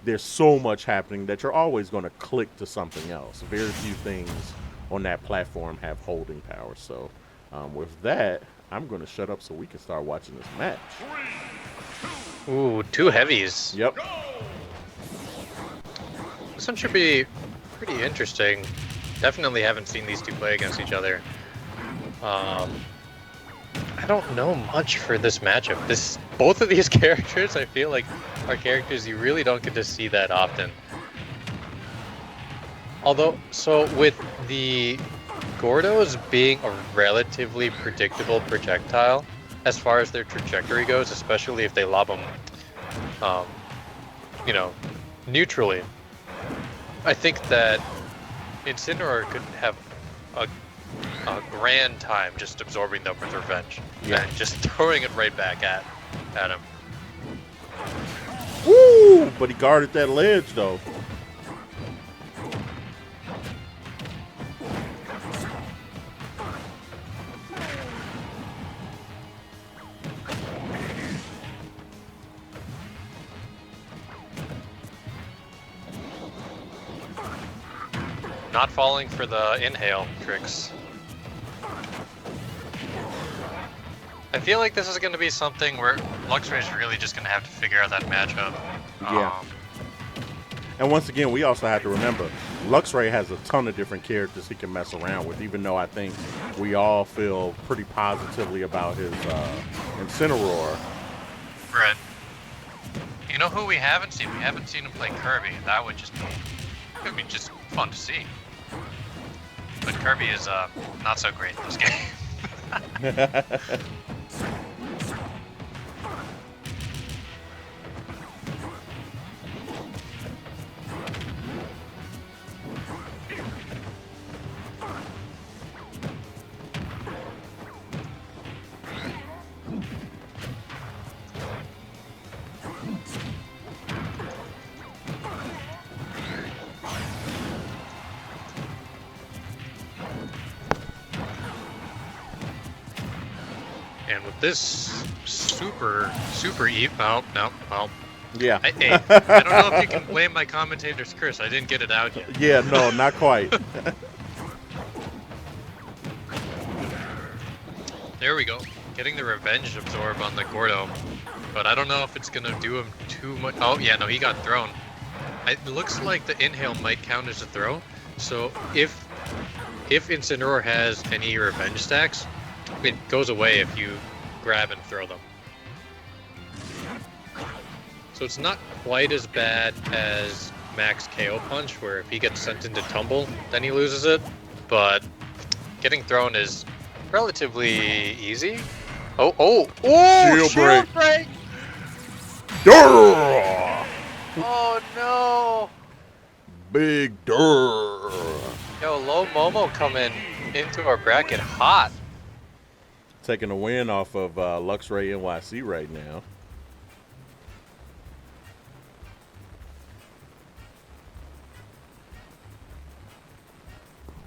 there's so much happening that you're always going to click to something else. Very few things on that platform have holding power. So, with that, I'm going to shut up so we can start watching this match. Ooh, two heavies. Yep. This one should be pretty interesting. Definitely haven't seen these two play against each other. I don't know much for this matchup. Both of these characters, I feel like, are characters you really don't get to see that often. Although, so with the Gordos being a relatively predictable projectile, as far as their trajectory goes, especially if they lob them, you know, neutrally, I think that Incineroar could have a grand time just absorbing them with revenge. Yeah. And just throwing it right back at him. Woo! But he guarded that ledge, though. Not falling for the inhale tricks. I feel like this is going to be something where Luxray is really just going to have to figure out that matchup. Yeah. And once again, we also have to remember, Luxray has a ton of different characters he can mess around with, even though I think we all feel pretty positively about his Incineroar. Right. You know who we haven't seen? We haven't seen him play Kirby. That would just be, just fun to see. But Kirby is not so great in this game. And with this super well. Yeah. I don't know if you can blame my commentator's curse. I didn't get it out yet. Yeah, no, not quite. There we go. Getting the revenge absorb on the Gordo. But I don't know if it's going to do him too much. Oh, yeah, no, he got thrown. It looks like the inhale might count as a throw. So if Incineroar has any revenge stacks, it goes away if you grab and throw them. So it's not quite as bad as Max KO Punch, where if he gets sent into tumble, then he loses it. But getting thrown is relatively easy. Oh, Shield break. Durr! Oh no! Big durr. Yo, Llomomo coming into our bracket hot. Taking a win off of Luxray NYC right now.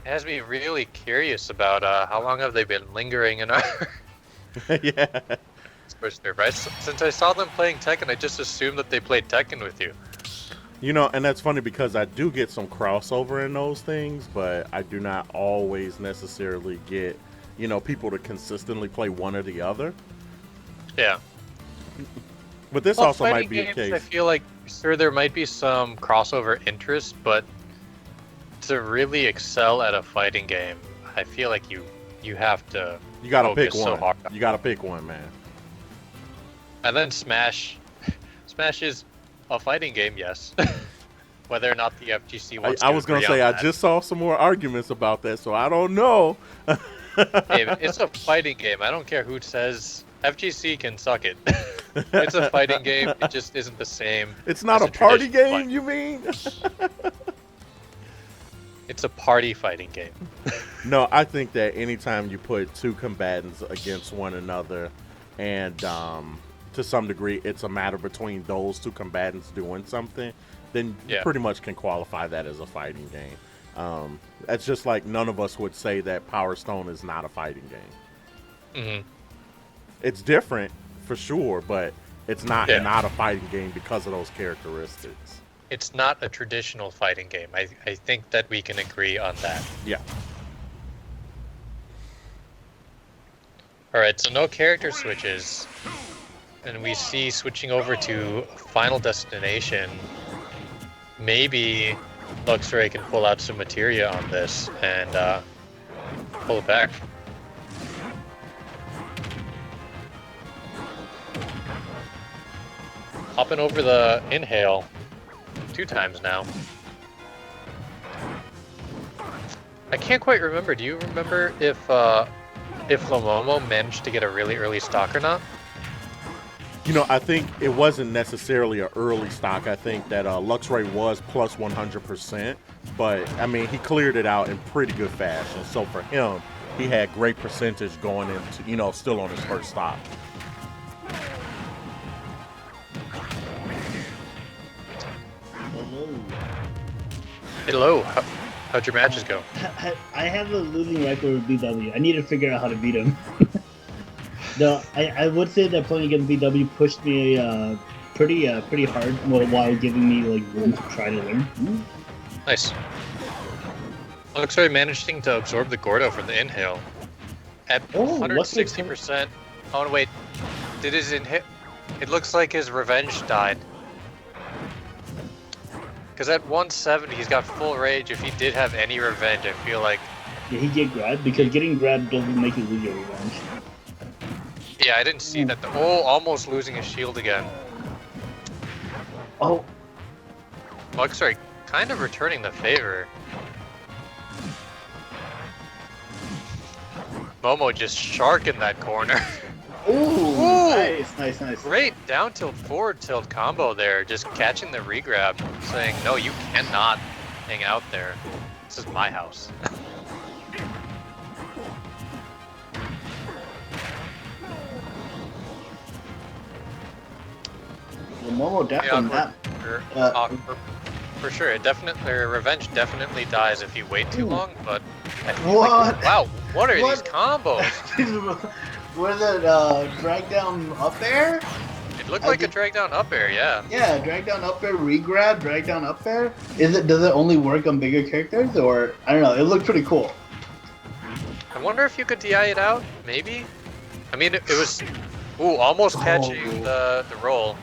It has me really curious about how long have they been lingering in our Yeah. Switch there, right? Since I saw them playing Tekken, I just assumed that they played Tekken with you. You know, and that's funny because I do get some crossover in those things, but I do not always necessarily get, people to consistently play one or the other. Yeah. But this Well, also might fighting be the games, case. I feel like, sure, there might be some crossover interest, but to really excel at a fighting game, I feel like you have to. You gotta pick focus so one. hard. You gotta pick one, man. And then Smash. Smash is a fighting game, yes. Whether or not the FGC wants I to was gonna agree say on I that. just saw some more arguments about that, so I don't know. Hey, it's a fighting game. I don't care who says FGC can suck it. It's a fighting game. It just isn't the same. It's not as a party traditional game, fight. you mean? It's a party fighting game. No, I think that anytime you put two combatants against one another, and to some degree it's a matter between those two combatants doing something, then you Yeah. pretty much can qualify that as a fighting game. It's just like none of us would say that Power Stone is not a fighting game. Mm-hmm. It's different for sure, but it's not Yeah. not a fighting game because of those characteristics. it's not a traditional fighting game. I think that we can agree on that. Yeah. Alright, so no character switches. And we see switching over to Final Destination. Maybe Luxray can pull out some materia on this and pull it back. Hopping over the inhale 2 times now. I can't quite remember. Do you remember if Llomomo managed to get a really early stock or not? You know, I think it wasn't necessarily an early stock. I think that Luxray was plus 100%, but I mean, he cleared it out in pretty good fashion. So for him, he had great percentage going into, you know, still on his first stop. Hello. How'd your matches go? I have a losing record with BW. I need to figure out how to beat him. No, I would say that playing against BW pushed me pretty hard while giving me like room to try to learn. Nice. Luxray managing to absorb the Gordo from the inhale at 160%. Oh wait, did his inhale? It looks like his revenge died. Because at 170, he's got full rage. If he did have any revenge, I feel like... Did he get grabbed? Because getting grabbed doesn't make you lose your revenge. Yeah, I didn't see that. Oh, almost losing his shield again. Oh. Luxray kind of returning the favor. Momo just sharking that corner. Ooh, Ooh, nice. Great down tilt, forward tilt combo there. Just catching the regrab, saying, no, you cannot hang out there. This is my house. Llomomo definitely for sure, it definitely revenge definitely dies if you wait too long. But I feel What? like, wow, what are these combos? Was it drag down up air? It looked like a drag down up air, yeah. Yeah, drag down up air, regrab, drag down up air. Does it only work on bigger characters, or I don't know? It looked pretty cool. I wonder if you could DI it out, maybe. I mean, it was almost catching the roll.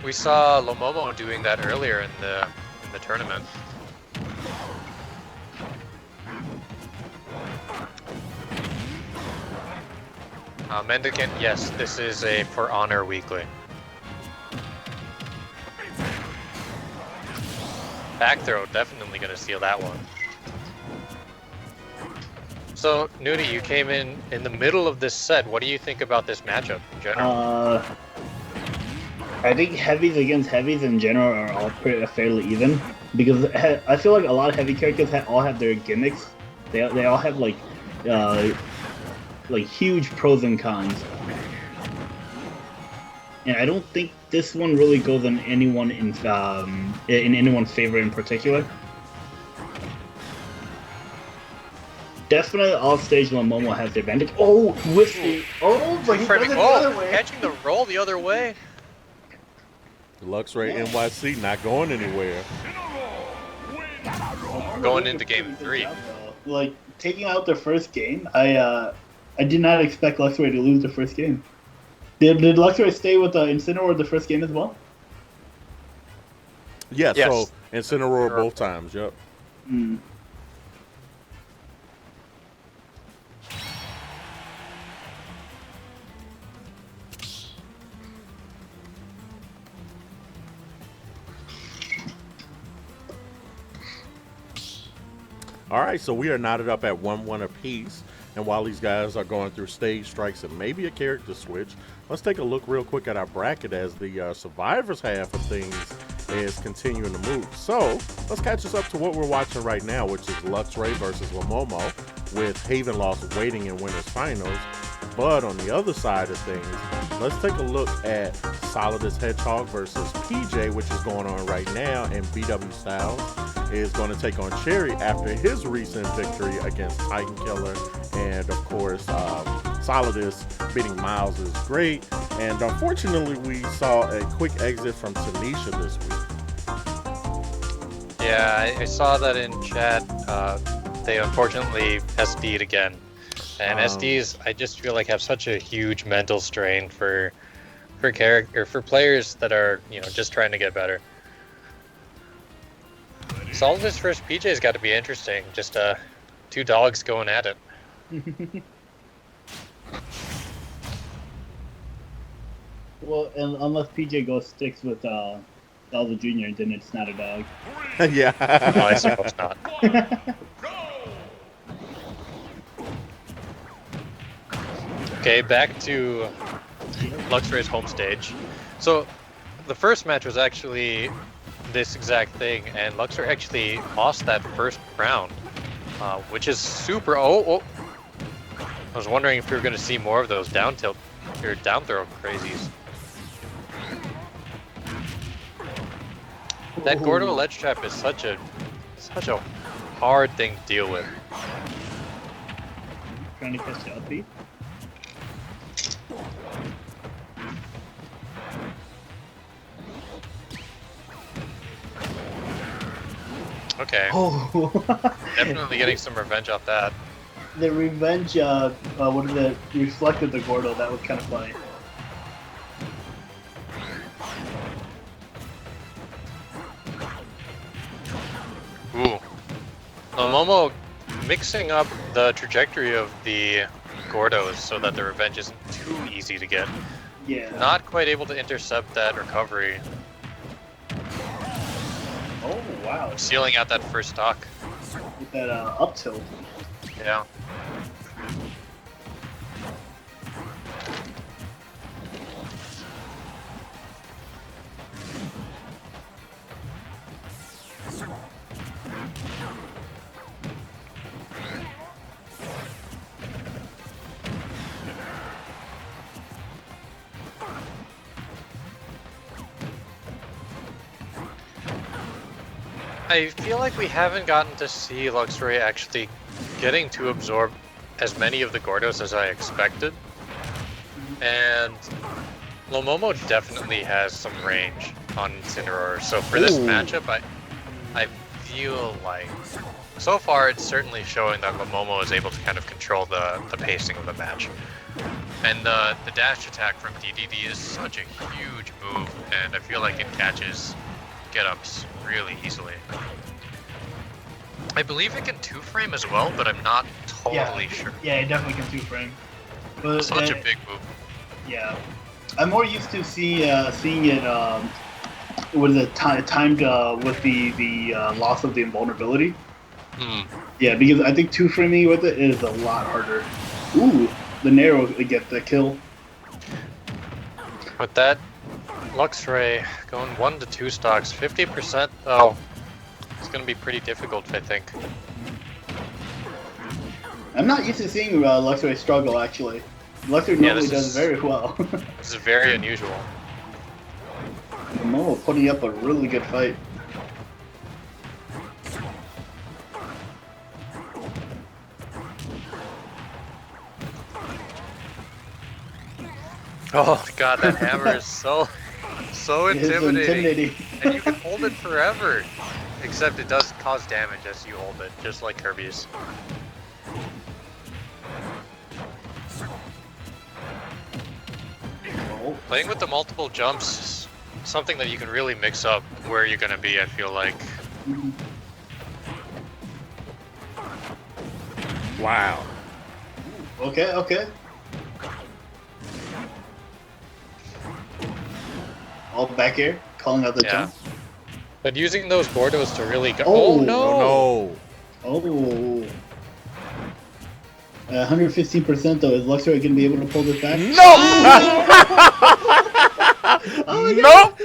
We saw Llomomo doing that earlier in the tournament. Mendicant, yes, this is a For Honor weekly. Back throw, definitely gonna steal that one. So, Nudie, you came in the middle of this set. What do you think about this matchup in general? I think heavies against heavies in general are all fairly even, because I feel like a lot of heavy characters all have their gimmicks. They all have like huge pros and cons, and I don't think this one really goes on anyone in anyone's favor in particular. Definitely off stage Llomomo has the advantage. Oh, whiskey! Oh, but he does it the other way. Catching the roll the other way. Luxray NYC not going anywhere. Going into game 3. Like taking out the first game, I did not expect Luxray to lose the first game. Did Luxray stay with Incineroar the first game as well? Yeah, yes. So Incineroar both times, yep. Mm. All right, so we are knotted up at 1-1 apiece. And while these guys are going through stage strikes and maybe a character switch, let's take a look real quick at our bracket as the survivors half of things is continuing to move. So let's catch us up to what we're watching right now, which is Luxray versus Llomomo, with Haven Lost waiting in winners finals. But on the other side of things, let's take a look at Solidus Hedgehog versus PJ, which is going on right now, and BW Styles is going to take on Cherry after his recent victory against Titan Killer, and of course Solidus beating Miles is great. And unfortunately, we saw a quick exit from Tanisha this week. Yeah, I saw that in chat. They unfortunately SD'd again. And SDs, I just feel like have such a huge mental strain for players that are, you know, just trying to get better. Solidus versus PJ's got to be interesting. Just two dogs going at it. Well, unless PJ sticks with Zelda Jr., then it's not a dog. Yeah. No, I suppose not. Okay, back to Luxray's home stage. So, the first match was actually this exact thing, and Luxray actually lost that first round, which is super. Oh! I was wondering if we were going to see more of those down tilt or down throw crazies. That Gordo ledge trap is such a hard thing to deal with. Trying to catch the upbeat. Okay. Oh. Definitely getting some revenge off that. The revenge, what is it? Reflected the Gordo. That was kind of funny. Ooh. Llomomo mixing up the trajectory of the Gordos so that the revenge isn't too easy to get. Yeah. Not quite able to intercept that recovery. Oh, wow. Sealing out that first stock. With that up tilt. Yeah. I feel like we haven't gotten to see Luxray actually getting to absorb as many of the Gordos as I expected. And Llomomo definitely has some range on Incineroar. So for this matchup, I feel like so far it's certainly showing that Llomomo is able to kind of control the pacing of the match. And the dash attack from Dedede is such a huge move, and I feel like it catches get-ups really easily. I believe it can two-frame as well, but I'm not totally sure. Yeah, it definitely can two-frame. But Such a big move. Yeah, I'm more used to seeing it. What is it timed with the loss of the invulnerability? Yeah, because I think two-framing with it is a lot harder. Ooh, the narrow to get the kill. With that Luxray going 1 to 2 stocks, 50% though, it's going to be pretty difficult, I think. I'm not used to seeing Luxray struggle, actually. Luxray normally does very well. This is very unusual. Llomomo putting up a really good fight. Oh god, that hammer is so intimidating. And you can hold it forever. Except it does cause damage as you hold it, just like Kirby's. Playing with the multiple jumps is something that you can really mix up where you're going to be, I feel like. Wow. Okay. All back here, calling out the jump. But using those Gordos to really go. Oh, no! Oh. 115% though. Is Luxray going to be able to pull this back? No! Nope!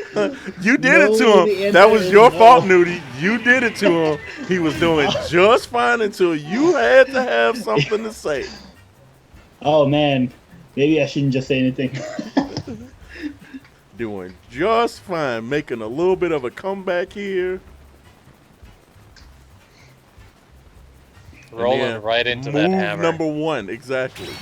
You did it to him. That was your fault, Nudie. You did it to him. He was doing just fine until you had to have something to say. Oh man, maybe I shouldn't just say anything. Doing just fine, making a little bit of a comeback here. Rolling right into that hammer. Number 1, exactly.